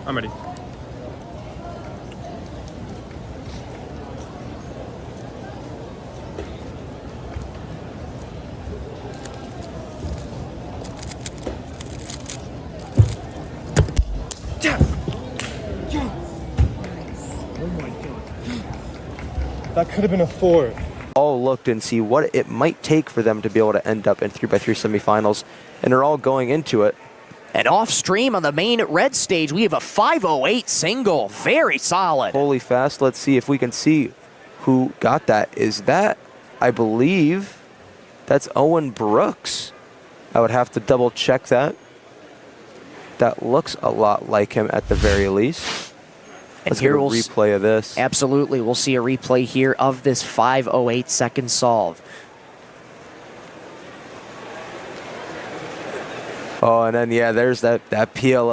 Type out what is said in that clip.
I'm ready. Oh my god. That could have been a 4. All looked and see what it might take for them to be able to end up in 3x3 semifinals, and they're all going into it. And off stream on the main red stage, we have a 508 single. Very solid. Holy fast. Let's see if we can see who got that. Is that, I believe, that's Owen Brooks. I would have to double check that. That looks a lot like him at the very least. Let's get a replay of this. Absolutely. We'll see a replay here of this 508 second solve. Oh, and then, yeah, there's that PL.